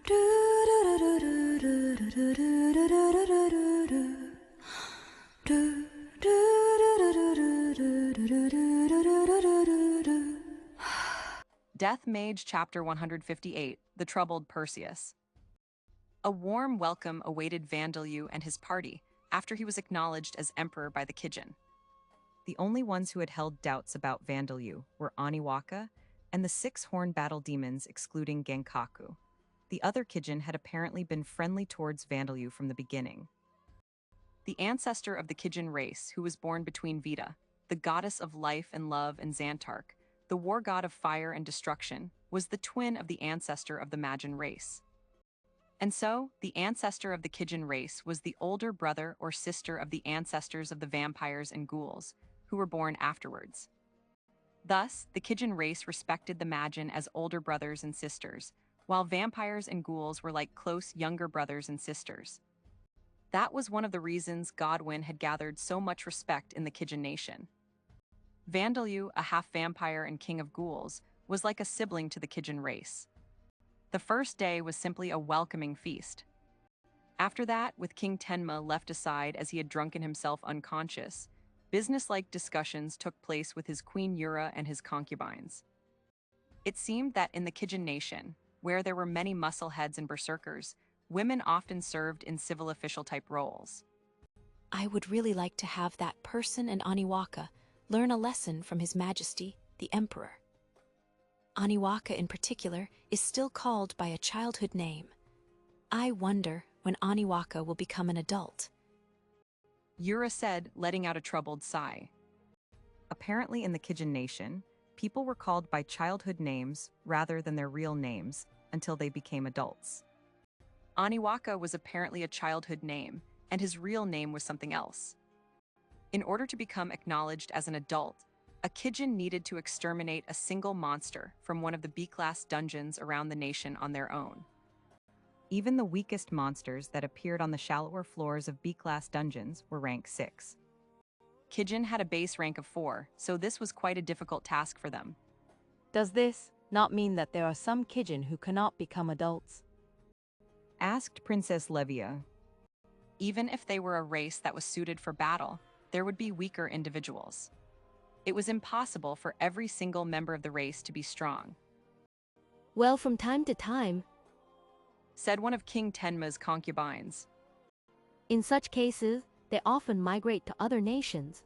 Death Mage Chapter 158, The Troubled Perseus. A warm welcome awaited Vandalyu and his party after he was acknowledged as emperor by the Kijin. The only ones who had held doubts about Vandalyu were Aniwaka and the 6 horn battle demons excluding Genkaku. The other Kijin had apparently been friendly towards Vandalyu from the beginning. The ancestor of the Kijin race, who was born between Vita, the goddess of life and love, and Xantark, the war god of fire and destruction, was the twin of the ancestor of the Magian race. And so, the ancestor of the Kijin race was the older brother or sister of the ancestors of the vampires and ghouls, who were born afterwards. Thus, the Kijin race respected the Magian as older brothers and sisters, while vampires and ghouls were like close younger brothers and sisters. That was one of the reasons Godwyn had gathered so much respect in the Kijin nation. Vandalyu, a half-vampire and king of ghouls, was like a sibling to the Kijin race. The first day was simply a welcoming feast. After that, with King Tenma left aside as he had drunken himself unconscious, business-like discussions took place with his queen Yura and his concubines. It seemed that in the Kijin nation, where there were many muscleheads and berserkers, women often served in civil official-type roles. I would really like to have that person and Aniwaka learn a lesson from His Majesty, the Emperor. Aniwaka in particular is still called by a childhood name. I wonder when Aniwaka will become an adult. Yura said, letting out a troubled sigh. Apparently in the Kijin nation, people were called by childhood names rather than their real names until they became adults. Aniwaka was apparently a childhood name, and his real name was something else. In order to become acknowledged as an adult, a Kijin needed to exterminate a single monster from one of the B-class dungeons around the nation on their own. Even the weakest monsters that appeared on the shallower floors of B-class dungeons were rank 6. Kijin had a base rank of 4, so this was quite a difficult task for them. Does this not mean that there are some Kijin who cannot become adults? Asked Princess Levia. Even if they were a race that was suited for battle, there would be weaker individuals. It was impossible for every single member of the race to be strong. Well, from time to time, said one of King Tenma's concubines. In such cases, they often migrate to other nations.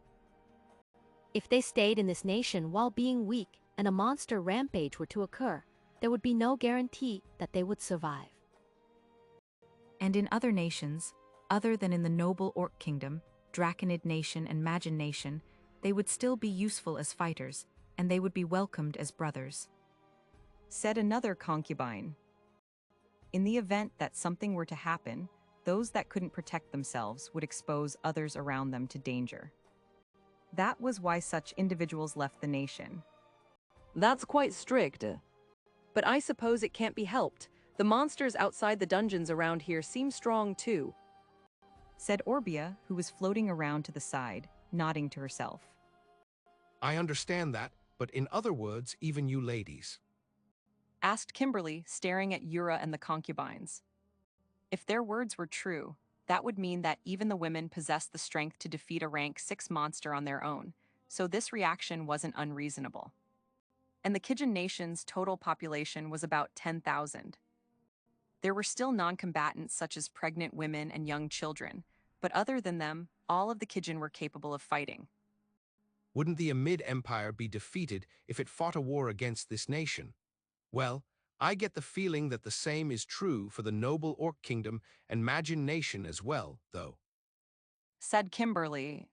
If they stayed in this nation while being weak and a monster rampage were to occur, there would be no guarantee that they would survive. And in other nations, other than in the noble Orc Kingdom, Draconid Nation and Magian Nation, they would still be useful as fighters, and they would be welcomed as brothers. Said another concubine. In the event that something were to happen, those that couldn't protect themselves would expose others around them to danger. That was why such individuals left the nation. That's quite strict. But I suppose it can't be helped. The monsters outside the dungeons around here seem strong too, said Orbia, who was floating around to the side, nodding to herself. I understand that, but in other words, even you ladies. Asked Kimberly, staring at Yura and the concubines. If their words were true, that would mean that even the women possessed the strength to defeat a rank 6 monster on their own, so this reaction wasn't unreasonable. And the Kijin nation's total population was about 10,000. There were still non-combatants such as pregnant women and young children, but other than them, all of the Kijin were capable of fighting. Wouldn't the Amid Empire be defeated if it fought a war against this nation? Well, I get the feeling that the same is true for the noble Orc Kingdom and Magian Nation as well, though. Said Kimberly.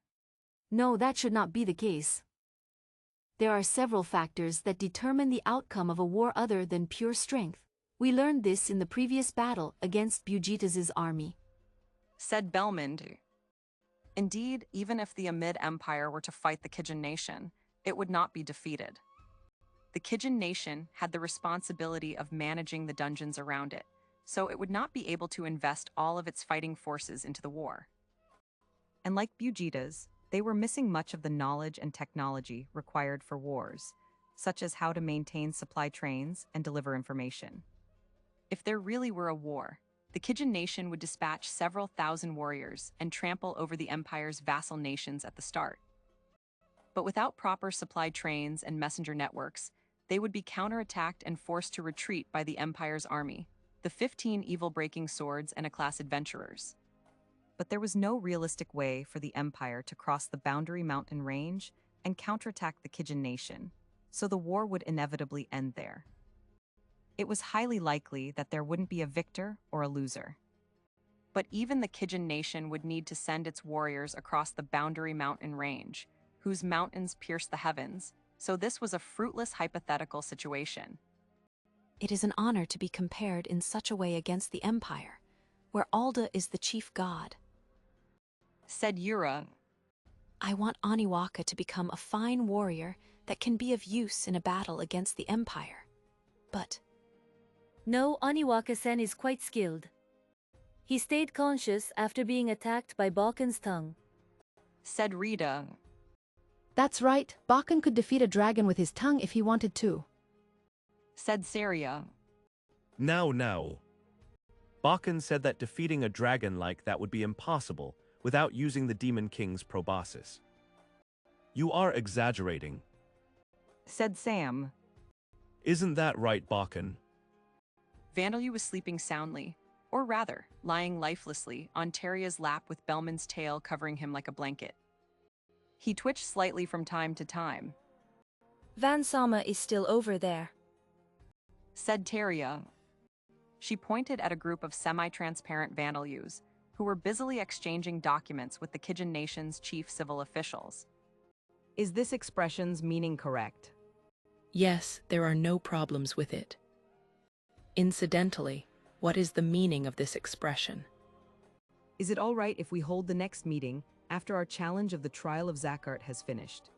No, that should not be the case. There are several factors that determine the outcome of a war other than pure strength. We learned this in the previous battle against Bujitas' army. Said Belmond. Indeed, even if the Amid Empire were to fight the Kijin nation, it would not be defeated. The Kijin nation had the responsibility of managing the dungeons around it, so it would not be able to invest all of its fighting forces into the war. And like Bujitas, they were missing much of the knowledge and technology required for wars, such as how to maintain supply trains and deliver information. If there really were a war, the Kijin nation would dispatch several thousand warriors and trample over the empire's vassal nations at the start. But without proper supply trains and messenger networks, they would be counterattacked and forced to retreat by the empire's army, the 15 evil-breaking swords and a class adventurers. But there was no realistic way for the empire to cross the Boundary Mountain range and counterattack the Kijin nation, so the war would inevitably end there. It was highly likely that there wouldn't be a victor or a loser. But even the Kijin nation would need to send its warriors across the Boundary Mountain range, whose mountains pierce the heavens, so this was a fruitless hypothetical situation. It is an honor to be compared in such a way against the Empire, where Alda is the chief god. Said Yura. I want Aniwaka to become a fine warrior that can be of use in a battle against the Empire. But No, Aniwaka-sen is quite skilled. He stayed conscious after being attacked by Balkan's tongue. Said Rita. That's right, Bakken could defeat a dragon with his tongue if he wanted to. Said Saria. Now. Bakken said that defeating a dragon like that would be impossible without using the Demon King's proboscis. You are exaggerating. Said Sam. Isn't that right, Bakken? Vandalyu was sleeping soundly, or rather, lying lifelessly on Terria's lap with Bellman's tail covering him like a blanket. He twitched slightly from time to time. Van Sama is still over there. Said Teria. She pointed at a group of semi-transparent Vandalyus who were busily exchanging documents with the Kijin nation's chief civil officials. Is this expression's meaning correct? Yes, there are no problems with it. Incidentally, what is the meaning of this expression? Is it all right if we hold the next meeting after our challenge of the trial of Zakart has finished?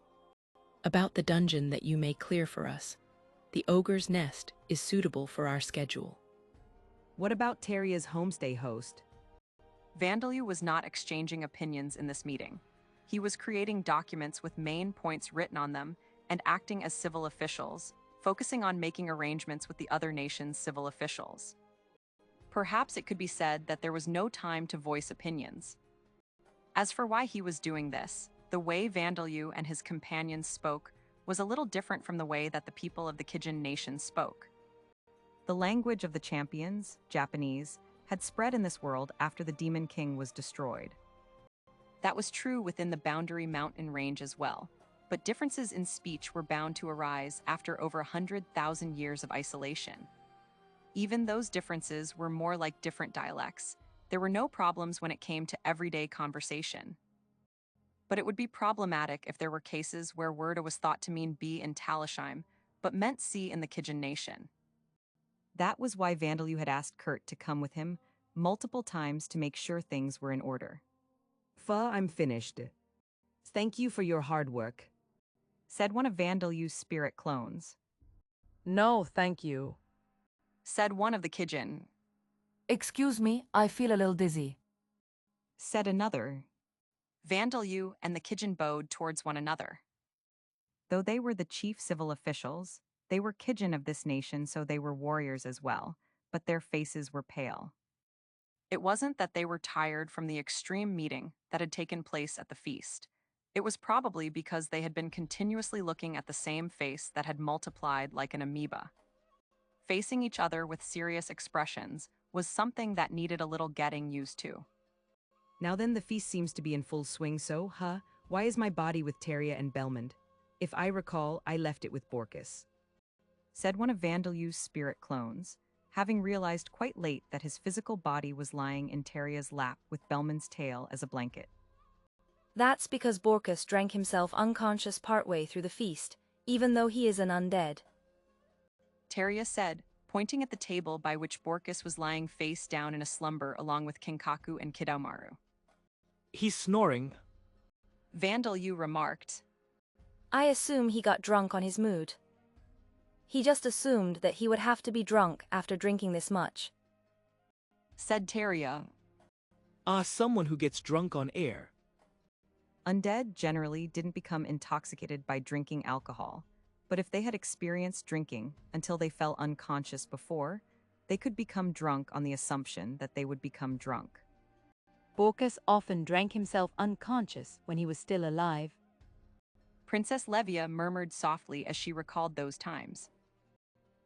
About the dungeon that you may clear for us. The ogre's nest is suitable for our schedule. What about Terria's homestay host? Vandalyu was not exchanging opinions in this meeting. He was creating documents with main points written on them and acting as civil officials, focusing on making arrangements with the other nation's civil officials. Perhaps it could be said that there was no time to voice opinions. As for why he was doing this, the way Vandalyu and his companions spoke was a little different from the way that the people of the Kijin nation spoke. The language of the champions, Japanese, had spread in this world after the Demon King was destroyed. That was true within the Boundary Mountain range as well, but differences in speech were bound to arise after over 100,000 years of isolation. Even those differences were more like different dialects. There were no problems when it came to everyday conversation. But it would be problematic if there were cases where Wurda was thought to mean B in Talishheim, but meant C in the Kijin nation. That was why Vandalyu had asked Kurt to come with him multiple times to make sure things were in order. I'm finished. Thank you for your hard work, said one of Vandalyu's spirit clones. No, thank you, said one of the Kijin. Excuse me, I feel a little dizzy, said another. Vandalyu and the Kijin bowed towards one another. Though they were the chief civil officials, they were Kijin of this nation, so they were warriors as well, but their faces were pale. It wasn't that they were tired from the extreme meeting that had taken place at the feast. It was probably because they had been continuously looking at the same face that had multiplied like an amoeba. Facing each other with serious expressions was something that needed a little getting used to. Now then, the feast seems to be in full swing, so, why is my body with Teria and Belmond? If I recall, I left it with Borkus, said one of Vandalyu's spirit clones, having realized quite late that his physical body was lying in Terria's lap with Belmond's tail as a blanket. That's because Borkus drank himself unconscious partway through the feast, even though he is an undead, Teria said, pointing at the table by which Borkus was lying face down in a slumber along with Kinkaku and Kidaumaru. He's snoring, Vandalyu remarked. I assume he got drunk on his mood. He just assumed that he would have to be drunk after drinking this much, said Teria. Someone who gets drunk on air. Undead generally didn't become intoxicated by drinking alcohol, but if they had experienced drinking until they fell unconscious before, They could become drunk on the assumption that they would become drunk. Borkus often drank himself unconscious when he was still alive. Princess Levia murmured softly as she recalled those times.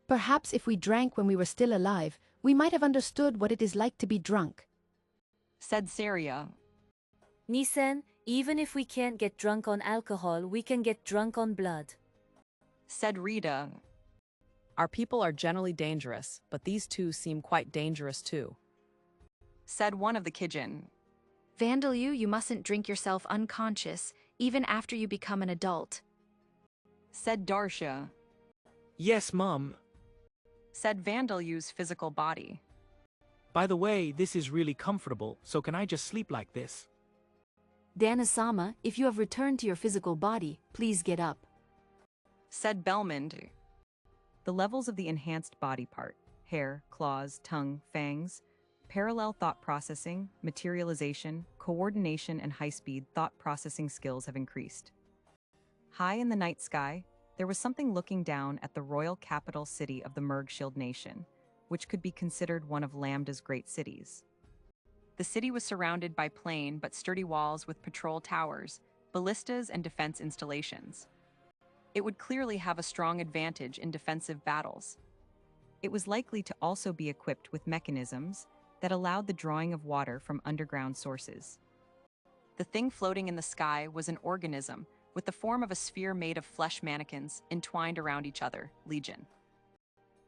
Perhaps if we drank when we were still alive, we might have understood what it is like to be drunk, said Saria. Nisen, even if we can't get drunk on alcohol, we can get drunk on blood, said Rita. Our people are generally dangerous, but these two seem quite dangerous too, said one of the Kijin. Vandalyu, you mustn't drink yourself unconscious, even after you become an adult, said Darsha. Yes, Mom. Said Vandalyu's physical body. By the way, this is really comfortable, so can I just sleep like this? Danasama, if you have returned to your physical body, please get up, said Belmond. The levels of the enhanced body part, hair, claws, tongue, fangs, parallel thought processing, materialization, coordination, and high-speed thought processing skills have increased. High in the night sky, there was something looking down at the royal capital city of the Mergshield nation, which could be considered one of Lambda's great cities. The city was surrounded by plain but sturdy walls with patrol towers, ballistas, and defense installations. It would clearly have a strong advantage in defensive battles. It was likely to also be equipped with mechanisms that allowed the drawing of water from underground sources. The thing floating in the sky was an organism with the form of a sphere made of flesh mannequins entwined around each other, Legion.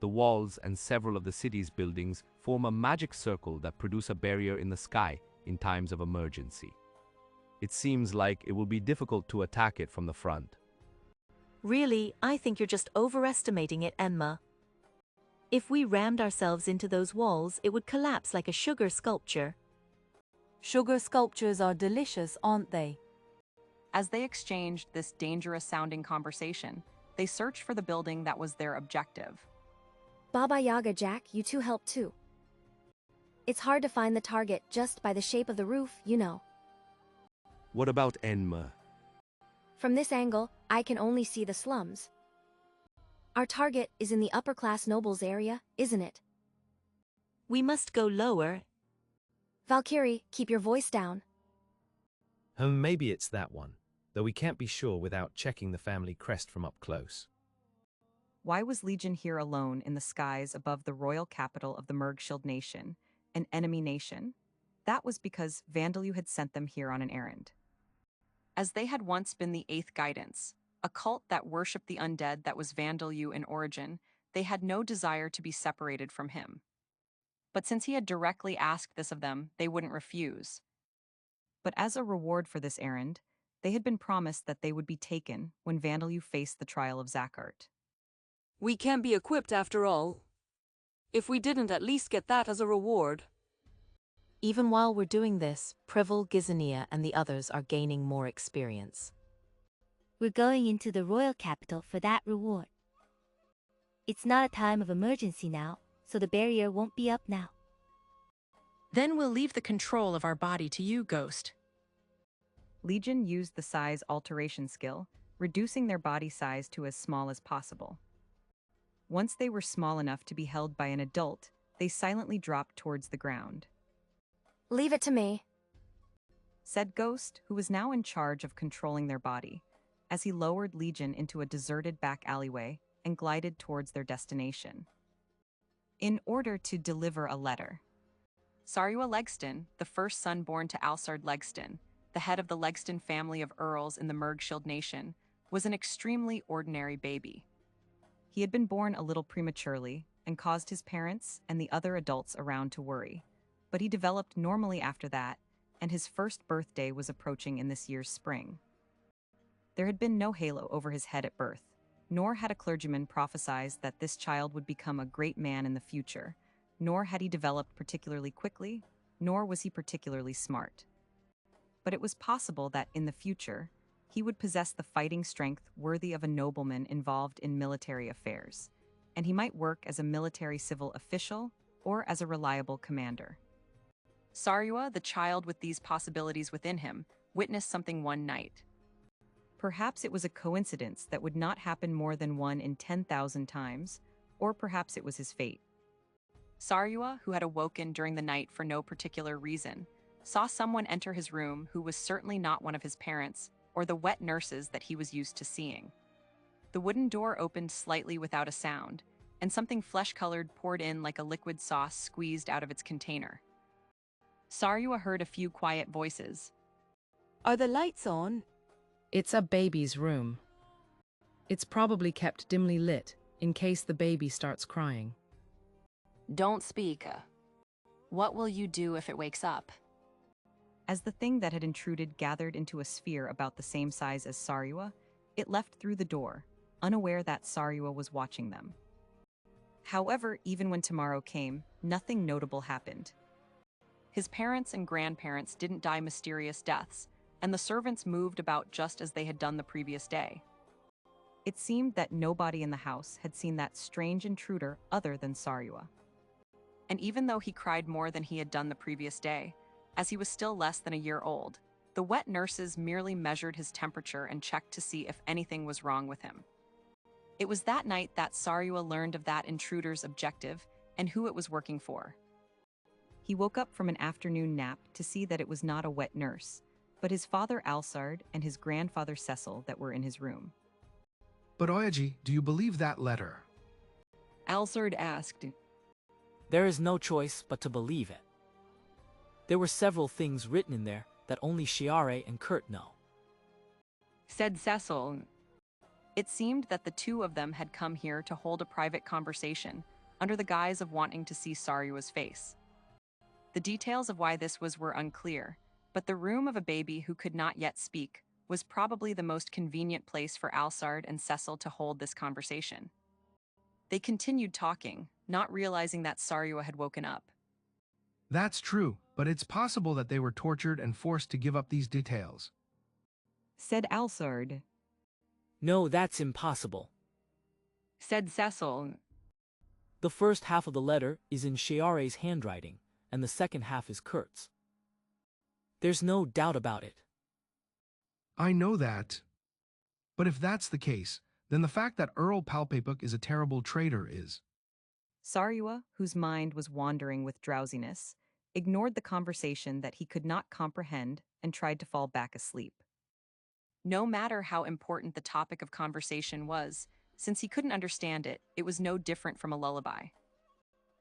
The walls and several of the city's buildings form a magic circle that produce a barrier in the sky in times of emergency. It seems like it will be difficult to attack it from the front. Really, I think you're just overestimating it, Enma. If we rammed ourselves into those walls, it would collapse like a sugar sculpture. Sugar sculptures are delicious, aren't they? As they exchanged this dangerous-sounding conversation, they searched for the building that was their objective. Baba Yaga, Jack, you two help too. It's hard to find the target just by the shape of the roof, you know. What about Enma? From this angle, I can only see the slums. Our target is in the upper-class nobles area, isn't it? We must go lower. Valkyrie, keep your voice down. Maybe it's that one, though we can't be sure without checking the family crest from up close. Why was Legion here alone in the skies above the royal capital of the Mergshield nation, an enemy nation? That was because Vandalyu had sent them here on an errand. As they had once been the Eighth Guidance, a cult that worshipped the undead that was Vandalyu in origin, they had no desire to be separated from him. But since he had directly asked this of them, they wouldn't refuse. But as a reward for this errand, they had been promised that they would be taken when Vandalyu faced the trial of Zakart. We can't be equipped after all. If we didn't at least get that as a reward. Even while we're doing this, Privil, Gizania, and the others are gaining more experience. We're going into the royal capital for that reward. It's not a time of emergency now, so the barrier won't be up now. Then we'll leave the control of our body to you, Ghost. Legion used the size alteration skill, reducing their body size to as small as possible. Once they were small enough to be held by an adult, they silently dropped towards the ground. Leave it to me, said Ghost, who was now in charge of controlling their body, as he lowered Legion into a deserted back alleyway and glided towards their destination. In order to deliver a letter. Sarua Legston, the first son born to Alsard Legston, the head of the Legston family of earls in the Mergshield nation, was an extremely ordinary baby. He had been born a little prematurely and caused his parents and the other adults around to worry, but he developed normally after that, and his first birthday was approaching in this year's spring. There had been no halo over his head at birth, nor had a clergyman prophesied that this child would become a great man in the future, nor had he developed particularly quickly, nor was he particularly smart. But it was possible that in the future, he would possess the fighting strength worthy of a nobleman involved in military affairs, and he might work as a military civil official or as a reliable commander. Sarua, the child with these possibilities within him, witnessed something one night. Perhaps it was a coincidence that would not happen more than 1 in 10,000 times, or perhaps it was his fate. Sarua, who had awoken during the night for no particular reason, saw someone enter his room who was certainly not one of his parents or the wet nurses that he was used to seeing. The wooden door opened slightly without a sound, and something flesh-colored poured in like a liquid sauce squeezed out of its container. Sarua heard a few quiet voices. Are the lights on? It's a baby's room. It's probably kept dimly lit in case the baby starts crying. Don't speak. What will you do if it wakes up? As the thing that had intruded gathered into a sphere about the same size as Sarua, it left through the door, unaware that Sarua was watching them. However, even when tomorrow came, nothing notable happened. His parents and grandparents didn't die mysterious deaths, and the servants moved about just as they had done the previous day. It seemed that nobody in the house had seen that strange intruder other than Sarua. And even though he cried more than he had done the previous day, as he was still less than a year old, the wet nurses merely measured his temperature and checked to see if anything was wrong with him. It was that night that Sarua learned of that intruder's objective and who it was working for. He woke up from an afternoon nap to see that it was not a wet nurse, but his father Alsard and his grandfather Cecil that were in his room. But Oyaji, do you believe that letter? Alsard asked. There is no choice but to believe it. There were several things written in there that only Shiare and Kurt know. Said Cecil. It seemed that the two of them had come here to hold a private conversation under the guise of wanting to see Sarua's face. The details of why this were unclear, but the room of a baby who could not yet speak was probably the most convenient place for Alsard and Cecil to hold this conversation. They continued talking, not realizing that Sarua had woken up. That's true, but it's possible that they were tortured and forced to give up these details. Said Alsard. No, that's impossible. Said Cecil. The first half of the letter is in Shiare's handwriting, and the second half is Kurt's. There's no doubt about it. I know that. But if that's the case, then the fact that Earl Palpabok is a terrible traitor is. Sarua, whose mind was wandering with drowsiness, ignored the conversation that he could not comprehend and tried to fall back asleep. No matter how important the topic of conversation was, since he couldn't understand it, it was no different from a lullaby.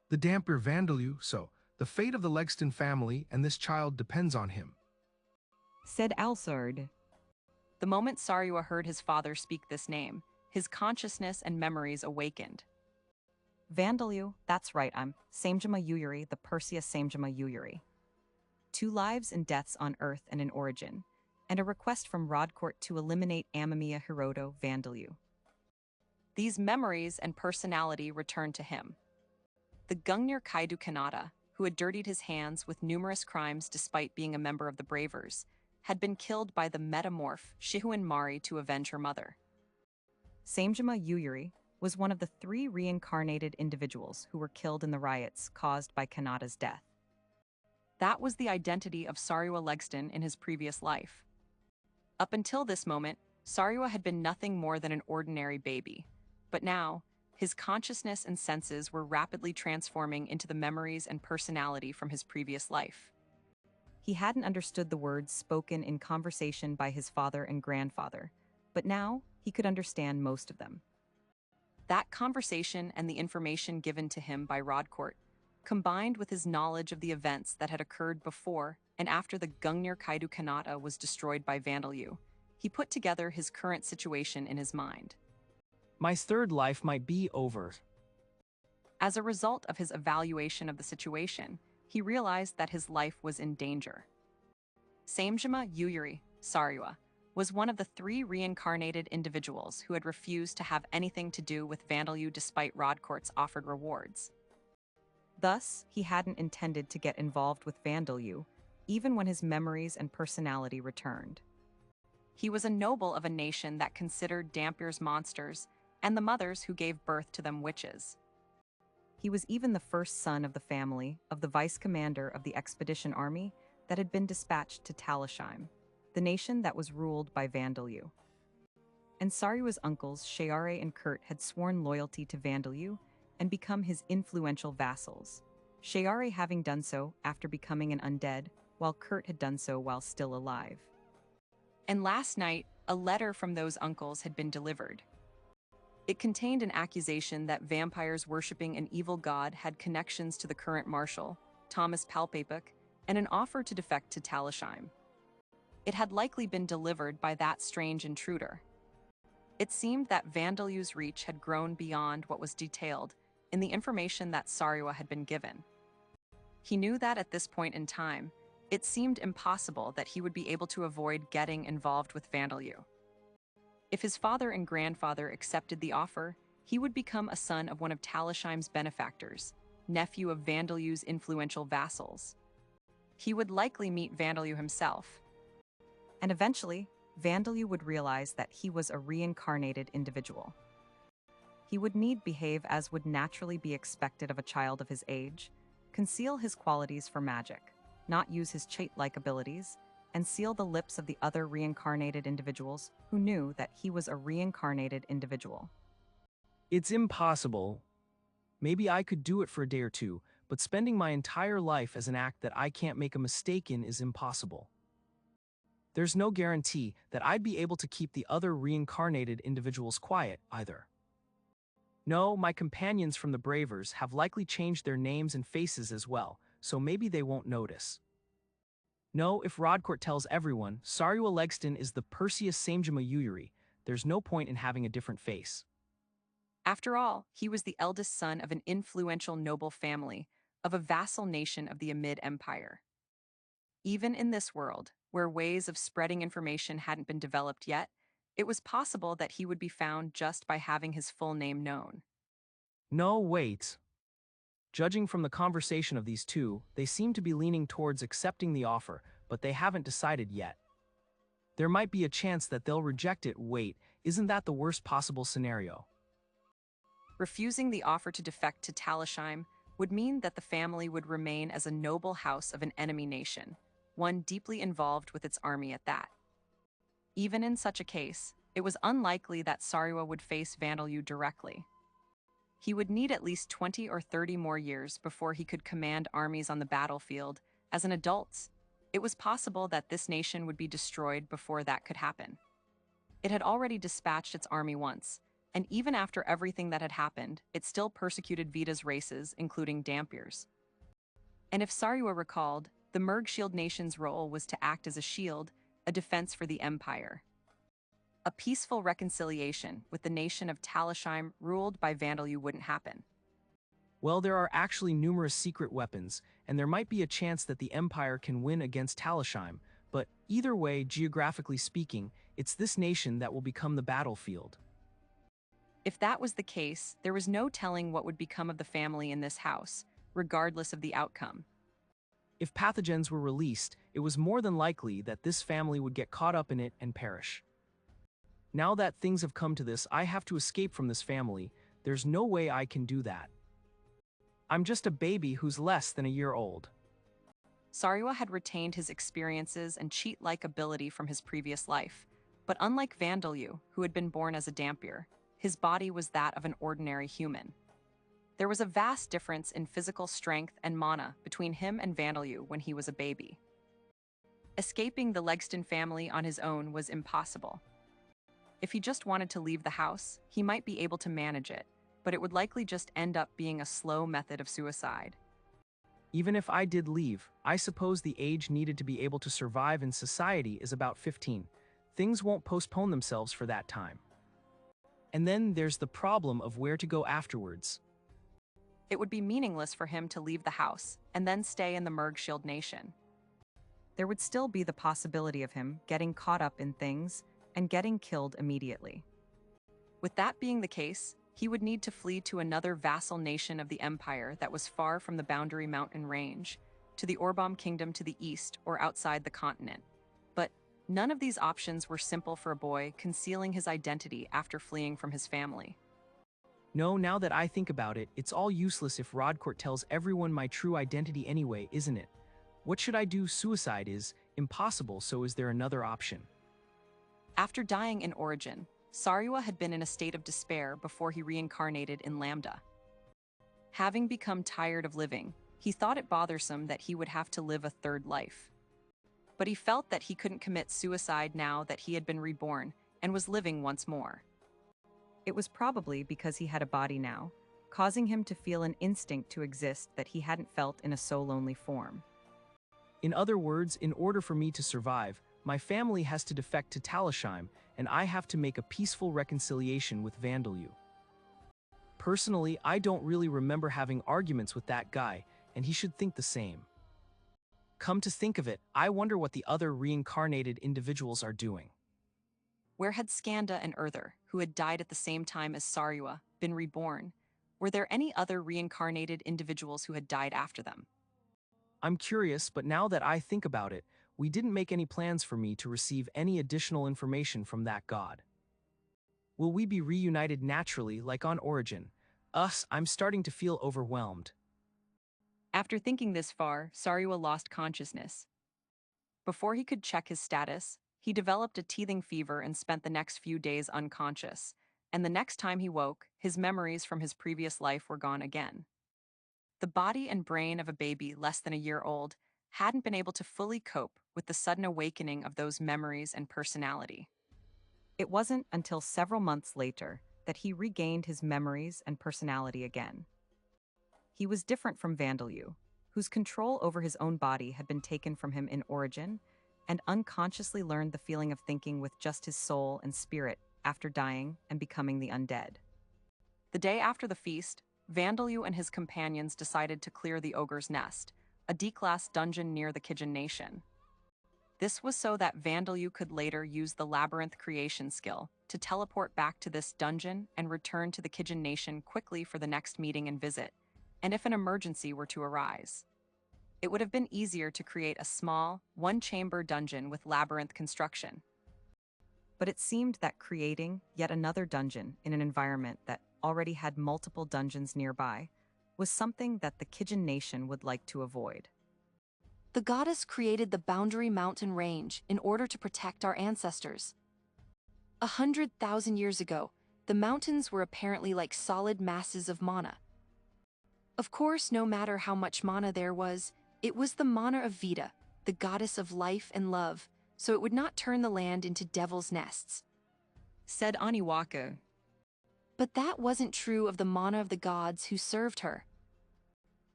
The Dampier Vandalue, so the fate of the Legston family and this child depends on him. Said Alsard. The moment Sarua heard his father speak this name, his consciousness and memories awakened. Vandalue, that's right, I'm Samjama Yuyuri, the Perseus Samjama Yuyuri. 2 lives and deaths on Earth and in origin, and a request from Rodcourt to eliminate Amamiya Hiroto Vandalue. These memories and personality returned to him. The Gungnir Kaidu Kanata, who had dirtied his hands with numerous crimes despite being a member of the Bravers, had been killed by the metamorph Shihuin Mari to avenge her mother. Samjama Yuyuri was one of the 3 reincarnated individuals who were killed in the riots caused by Kanata's death. That was the identity of Sarua Legston in his previous life. Up until this moment, Sarua had been nothing more than an ordinary baby, but now, his consciousness and senses were rapidly transforming into the memories and personality from his previous life. He hadn't understood the words spoken in conversation by his father and grandfather, but now he could understand most of them. That conversation and the information given to him by Rodcourt, combined with his knowledge of the events that had occurred before and after the Gungnir Kaidu Kanata was destroyed by Vandalue, he put together his current situation in his mind. My third life might be over. As a result of his evaluation of the situation, he realized that his life was in danger. Samjama Yuyuri, Sarua, was one of the 3 reincarnated individuals who had refused to have anything to do with Vandalue despite Rodcourt's offered rewards. Thus, he hadn't intended to get involved with Vandalue, even when his memories and personality returned. He was a noble of a nation that considered Dampier's monsters and the mothers who gave birth to them witches. He was even the first son of the family of the vice commander of the expedition army that had been dispatched to Talasheim, the nation that was ruled by Vandalue. And Sarua's uncles, Shiare and Kurt, had sworn loyalty to Vandalue and become his influential vassals, Shayare having done so after becoming an undead, while Kurt had done so while still alive. And last night, a letter from those uncles had been delivered. It contained an accusation that vampires worshipping an evil god had connections to the current marshal, Thomas Palpapuk, and an offer to defect to Talishheim. It had likely been delivered by that strange intruder. It seemed that Vandalu's reach had grown beyond what was detailed in the information that Sariwa had been given. He knew that at this point in time, it seemed impossible that he would be able to avoid getting involved with Vandalu. If his father and grandfather accepted the offer, he would become a son of one of Talishheim's benefactors, nephew of Vandalu's influential vassals. He would likely meet Vandalu himself. And eventually, Vandalu would realize that he was a reincarnated individual. He would need behave as would naturally be expected of a child of his age, conceal his qualities for magic, not use his chait-like abilities, and seal the lips of the other reincarnated individuals who knew that he was a reincarnated individual. It's impossible. Maybe I could do it for a day or two, but spending my entire life as an act that I can't make a mistake in is impossible. There's no guarantee that I'd be able to keep the other reincarnated individuals quiet, either. No, my companions from the Bravers have likely changed their names and faces as well, so maybe they won't notice. No, if Rodcourt tells everyone Sariwa Legston is the Perseus Samejima Yuyuri, there's no point in having a different face. After all, he was the eldest son of an influential noble family of a vassal nation of the Amid Empire. Even in this world, where ways of spreading information hadn't been developed yet, it was possible that he would be found just by having his full name known. No, wait. Judging from the conversation of these two, they seem to be leaning towards accepting the offer, but they haven't decided yet. There might be a chance that they'll reject it. Wait, isn't that the worst possible scenario? Refusing the offer to defect to Talishheim would mean that the family would remain as a noble house of an enemy nation, one deeply involved with its army at that. Even in such a case, it was unlikely that Sariwa would face Vandalu directly. He would need at least 20 or 30 more years before he could command armies on the battlefield. As an adult, it was possible that this nation would be destroyed before that could happen. It had already dispatched its army once, and even after everything that had happened, it still persecuted Vita's races, including Dampiers. And if Sariwa recalled, the Mergshield nation's role was to act as a shield, a defense for the Empire. A peaceful reconciliation with the nation of Talishheim ruled by Vandalu wouldn't happen. Well, there are actually numerous secret weapons, and there might be a chance that the Empire can win against Talishheim, but either way, geographically speaking, it's this nation that will become the battlefield. If that was the case, there was no telling what would become of the family in this house, regardless of the outcome. If pathogens were released, it was more than likely that this family would get caught up in it and perish. Now that things have come to this, I have to escape from this family. There's no way I can do that. I'm just a baby who's less than a year old. Sariwa had retained his experiences and cheat-like ability from his previous life, but unlike Vandalu, who had been born as a Dampier, his body was that of an ordinary human. There was a vast difference in physical strength and mana between him and Vandalu when he was a baby. Escaping the Legston family on his own was impossible. If he just wanted to leave the house, he might be able to manage it, but it would likely just end up being a slow method of suicide. Even if I did leave, I suppose the age needed to be able to survive in society is about 15. Things won't postpone themselves for that time. And then there's the problem of where to go afterwards. It would be meaningless for him to leave the house and then stay in the Mergshield nation. There would still be the possibility of him getting caught up in things and getting killed immediately. With that being the case, he would need to flee to another vassal nation of the Empire that was far from the Boundary Mountain Range, to the Orbom Kingdom to the east or outside the continent. But none of these options were simple for a boy concealing his identity after fleeing from his family. No, now that I think about it, it's all useless if Rodcourt tells everyone my true identity anyway, isn't it? What should I do? Suicide is impossible, so is there another option? After dying in Origin, Sariwa had been in a state of despair before he reincarnated in Lambda. Having become tired of living, He thought it bothersome that he would have to live a third life. But he felt that he couldn't commit suicide now that he had been reborn and was living once more. It was probably because he had a body now, causing him to feel an instinct to exist that he hadn't felt in a so lonely form. In other words, in order for me to survive, my family has to defect to Talishheim, and I have to make a peaceful reconciliation with Vandalyu. Personally, I don't really remember having arguments with that guy, and he should think the same. Come to think of it, I wonder what the other reincarnated individuals are doing. Where had Skanda and Urther, who had died at the same time as Sarua, been reborn? Were there any other reincarnated individuals who had died after them? I'm curious, but now that I think about it, we didn't make any plans for me to receive any additional information from that god. Will we be reunited naturally like on Origin? I'm starting to feel overwhelmed. After thinking this far, Sarua lost consciousness. Before he could check his status, he developed a teething fever and spent the next few days unconscious, and the next time he woke, his memories from his previous life were gone again. The body and brain of a baby less than a year old hadn't been able to fully cope with the sudden awakening of those memories and personality. It wasn't until several months later that he regained his memories and personality again. He was different from Vandalyu, whose control over his own body had been taken from him in Origin, and unconsciously learned the feeling of thinking with just his soul and spirit after dying and becoming the undead. The day after the feast, Vandalyu and his companions decided to clear the Ogre's Nest, a D-class dungeon near the Kijin Nation. This was so that Vandalyu could later use the labyrinth creation skill to teleport back to this dungeon and return to the Kijin Nation quickly for the next meeting and visit, and if an emergency were to arise. It would have been easier to create a small, one-chamber dungeon with labyrinth construction. But it seemed that creating yet another dungeon in an environment that already had multiple dungeons nearby was something that the Kijin Nation would like to avoid. The goddess created the Boundary Mountain Range in order to protect our ancestors. 100,000 years ago, the mountains were apparently like solid masses of mana. Of course, no matter how much mana there was, it was the mana of Vita, the goddess of life and love, so it would not turn the land into devil's nests. Said Aniwaka. But that wasn't true of the mana of the gods who served her.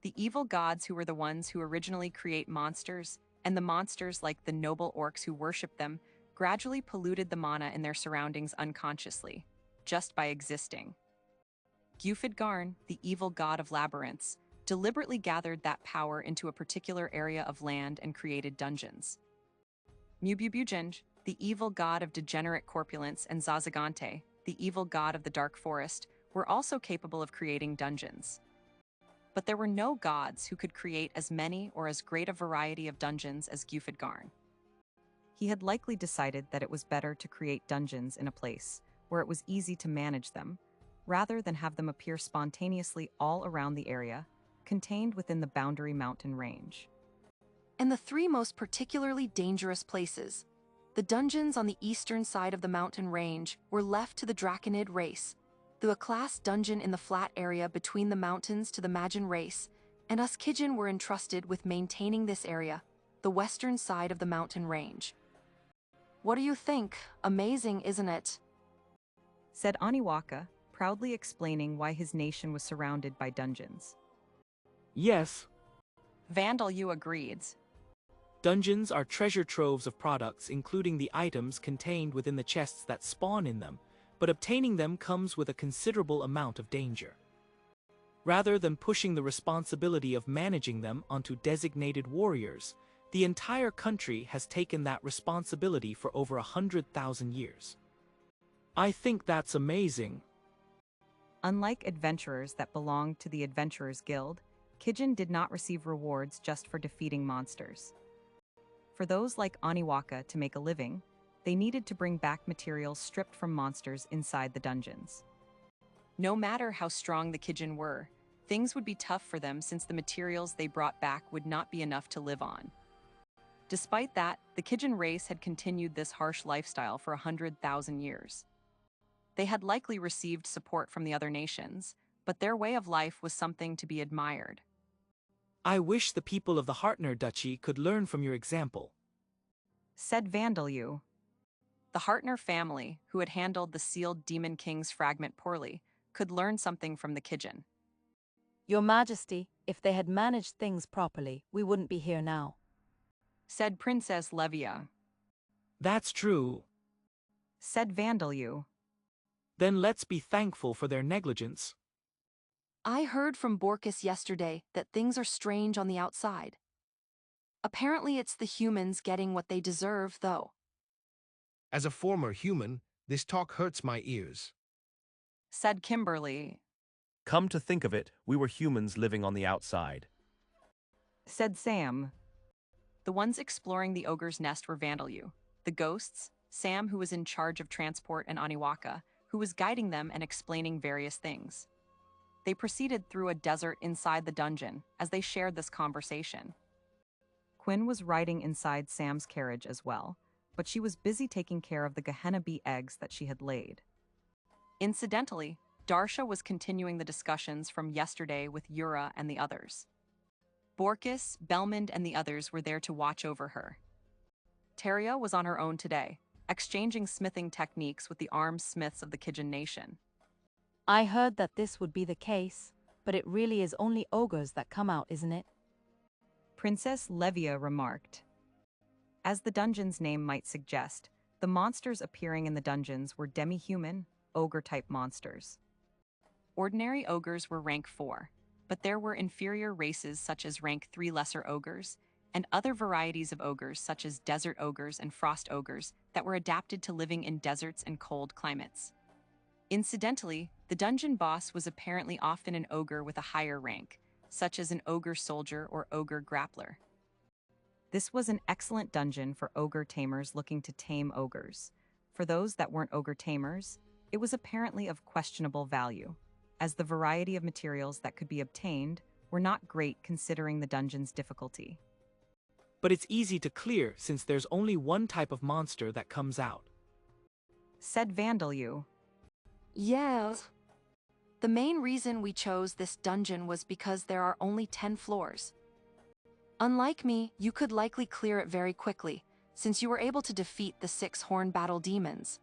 The evil gods who were the ones who originally create monsters, and the monsters like the noble orcs who worship them, gradually polluted the mana in their surroundings unconsciously, just by existing. Gyufid-Garn, the evil god of labyrinths, deliberately gathered that power into a particular area of land and created dungeons. Mububujenj, the evil god of degenerate corpulence, and Zazagante, the evil god of the dark forest, were also capable of creating dungeons. But there were no gods who could create as many or as great a variety of dungeons as Gyufid-Garn. He had likely decided that it was better to create dungeons in a place where it was easy to manage them, rather than have them appear spontaneously all around the area, contained within the Boundary Mountain Range. And the three most particularly dangerous places, the dungeons on the eastern side of the mountain range, were left to the Draconid race, the class dungeon in the flat area between the mountains to the Majin race, and us Kijin were entrusted with maintaining this area, the western side of the mountain range. What do you think? Amazing, isn't it? Said Aniwaka, proudly explaining why his nation was surrounded by dungeons. Yes. Vandalyu agreed. Dungeons are treasure troves of products, including the items contained within the chests that spawn in them, but obtaining them comes with a considerable amount of danger. Rather than pushing the responsibility of managing them onto designated warriors, the entire country has taken that responsibility for over 100,000 years. I think that's amazing. Unlike adventurers that belonged to the Adventurers Guild, Kijin did not receive rewards just for defeating monsters. For those like Aniwaka to make a living, they needed to bring back materials stripped from monsters inside the dungeons. No matter how strong the Kijin were, things would be tough for them since the materials they brought back would not be enough to live on. Despite that, the Kijin race had continued this harsh lifestyle for 100,000 years. They had likely received support from the other nations, but their way of life was something to be admired. I wish the people of the Hartner Duchy could learn from your example, said Vandalyu. The Hartner family, who had handled the sealed Demon King's fragment poorly, could learn something from the Kijin. Your Majesty, if they had managed things properly, we wouldn't be here now, said Princess Levia. That's true, said Vandalyu. Then let's be thankful for their negligence. I heard from Borkus yesterday that things are strange on the outside. Apparently it's the humans getting what they deserve, though. As a former human, this talk hurts my ears, said Kimberly. Come to think of it, we were humans living on the outside, said Sam. The ones exploring the ogre's nest were Vandalyu, the ghosts, Sam, who was in charge of transport, and Aniwaka, who was guiding them and explaining various things. They proceeded through a desert inside the dungeon as they shared this conversation. Quinn was riding inside Sam's carriage as well, but she was busy taking care of the Gehenna bee eggs that she had laid. Incidentally, Darsha was continuing the discussions from yesterday with Yura and the others. Borkus, Belmond, and the others were there to watch over her. Teria was on her own today, exchanging smithing techniques with the armed smiths of the Kijin nation. I heard that this would be the case, but it really is only ogres that come out, isn't it? Princess Levia remarked. As the dungeon's name might suggest, the monsters appearing in the dungeons were demi-human, ogre-type monsters. Ordinary ogres were rank 4, but there were inferior races such as rank 3 lesser ogres, and other varieties of ogres such as desert ogres and frost ogres that were adapted to living in deserts and cold climates. Incidentally, the dungeon boss was apparently often an ogre with a higher rank, such as an ogre soldier or ogre grappler. This was an excellent dungeon for ogre tamers looking to tame ogres. For those that weren't ogre tamers, it was apparently of questionable value, as the variety of materials that could be obtained were not great considering the dungeon's difficulty. But it's easy to clear since there's only one type of monster that comes out, said Vandalyu. Yes. The main reason we chose this dungeon was because there are only 10 floors. Unlike me, you could likely clear it very quickly, since you were able to defeat the 6 horn battle demons,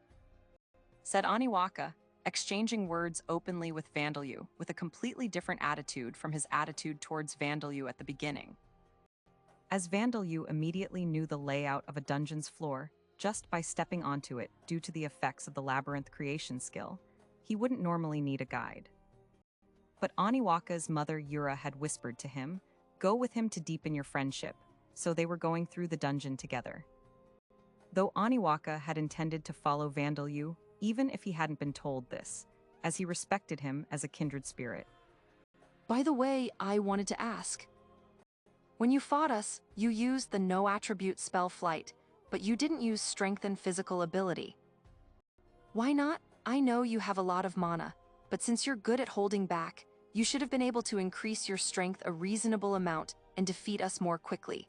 said Aniwaka, exchanging words openly with Vandalyu, with a completely different attitude from his attitude towards Vandalyu at the beginning. As Vandalyu immediately knew the layout of a dungeon's floor just by stepping onto it due to the effects of the labyrinth creation skill, he wouldn't normally need a guide. But Aniwaka's mother Yura had whispered to him, "Go with him to deepen your friendship," so they were going through the dungeon together. Though Aniwaka had intended to follow Vandalyu, even if he hadn't been told this, as he respected him as a kindred spirit. By the way, I wanted to ask. When you fought us, you used the no-attribute spell Flight, but you didn't use Strengthen physical ability. Why not? I know you have a lot of mana, but since you're good at holding back, you should have been able to increase your strength a reasonable amount and defeat us more quickly,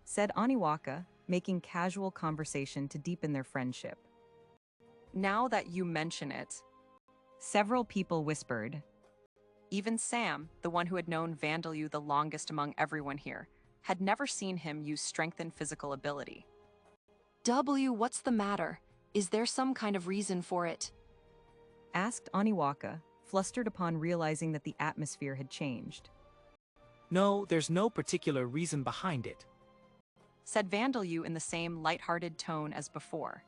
said Aniwaka, making casual conversation to deepen their friendship. Now that you mention it, several people whispered. Even Sam, the one who had known Vandalyu the longest among everyone here, had never seen him use Strengthen physical ability. What's the matter? Is there some kind of reason for it? Asked Aniwaka, flustered upon realizing that the atmosphere had changed. No, there's no particular reason behind it, said Vandalyu in the same light-hearted tone as before.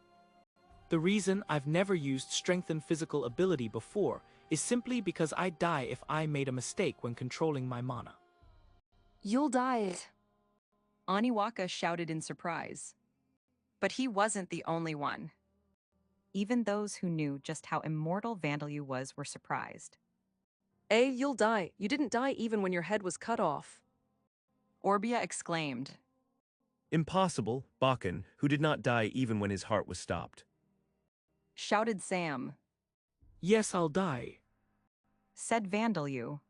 The reason I've never used Strengthen physical ability before is simply because I'd die if I made a mistake when controlling my mana. You'll die. Aniwaka shouted in surprise. But he wasn't the only one. Even those who knew just how immortal Vandalyu was were surprised. You'll die. You didn't die even when your head was cut off, Orbia exclaimed. Impossible, Bakken, who did not die even when his heart was stopped, shouted Sam. Yes, I'll die, said Vandalyu.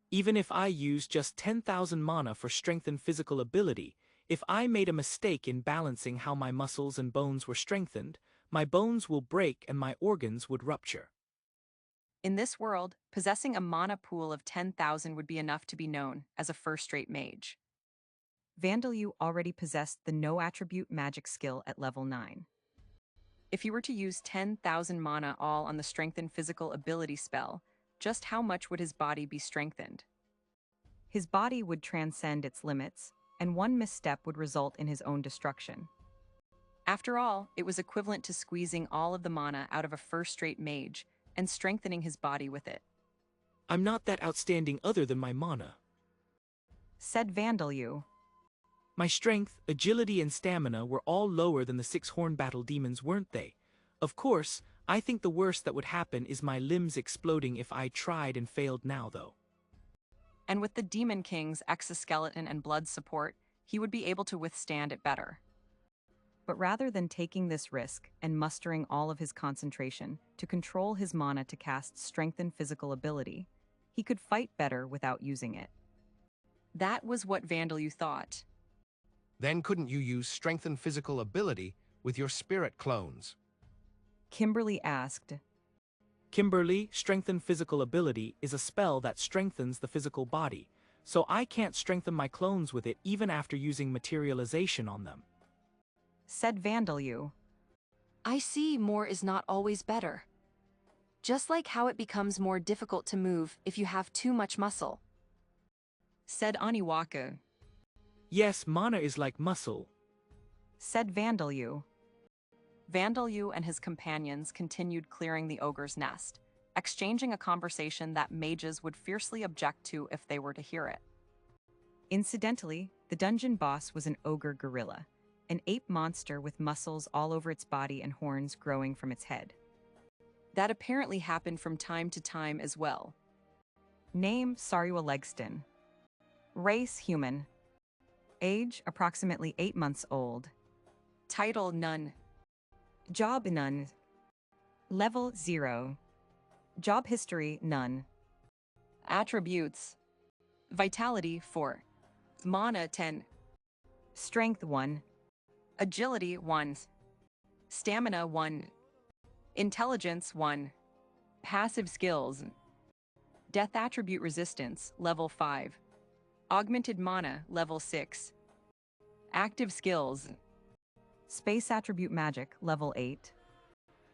Even if I used just 10,000 mana for Strengthen physical ability, if I made a mistake in balancing how my muscles and bones were strengthened, my bones will break and my organs would rupture. In this world, possessing a mana pool of 10,000 would be enough to be known as a first-rate mage. Vandalyu already possessed the no-attribute magic skill at level 9. If he were to use 10,000 mana all on the strengthened physical ability spell, just how much would his body be strengthened? His body would transcend its limits, and one misstep would result in his own destruction. After all, it was equivalent to squeezing all of the mana out of a first-rate mage and strengthening his body with it. I'm not that outstanding other than my mana, said Vandalyu. My strength, agility, and stamina were all lower than the 6 battle demons, weren't they? Of course, I think the worst that would happen is my limbs exploding if I tried and failed now, though. And with the Demon King's exoskeleton and blood support, he would be able to withstand it better. But rather than taking this risk and mustering all of his concentration to control his mana to cast strengthened physical ability, he could fight better without using it. That was what Vandalyu thought. Then couldn't you use strengthened physical ability with your spirit clones? Kimberly asked. Kimberly, strengthened physical ability is a spell that strengthens the physical body, so I can't strengthen my clones with it even after using materialization on them, said Vandalyu. I see more is not always better. Just like how it becomes more difficult to move if you have too much muscle, said Aniwaka. Yes, mana is like muscle, said Vandalyu. Vandalyu and his companions continued clearing the ogre's nest, exchanging a conversation that mages would fiercely object to if they were to hear it. Incidentally, the dungeon boss was an ogre gorilla, an ape monster with muscles all over its body and horns growing from its head. That apparently happened from time to time as well. Name Sarua Legston. Race human. Age approximately 8 months old. Title none. Job none. Level 0. Job history none. Attributes: Vitality 4. Mana 10. Strength 1. Agility 1. Stamina 1. Intelligence 1. Passive skills: Death attribute resistance level 5. Augmented mana level 6. Active skills: Space attribute magic level 8.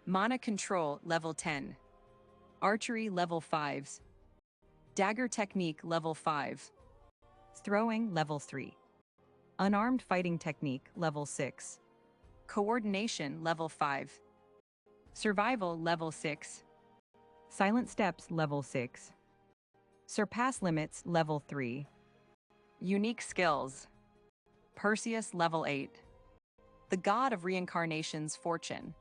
Mana control level 10. Archery level 5. Dagger technique level 5. Throwing level 3. Unarmed fighting technique level 6. Coordination level 5. Survival level 6. Silent steps level 6. Surpass limits level 3. Unique skills: Perseus level 8. The god of reincarnation's fortune.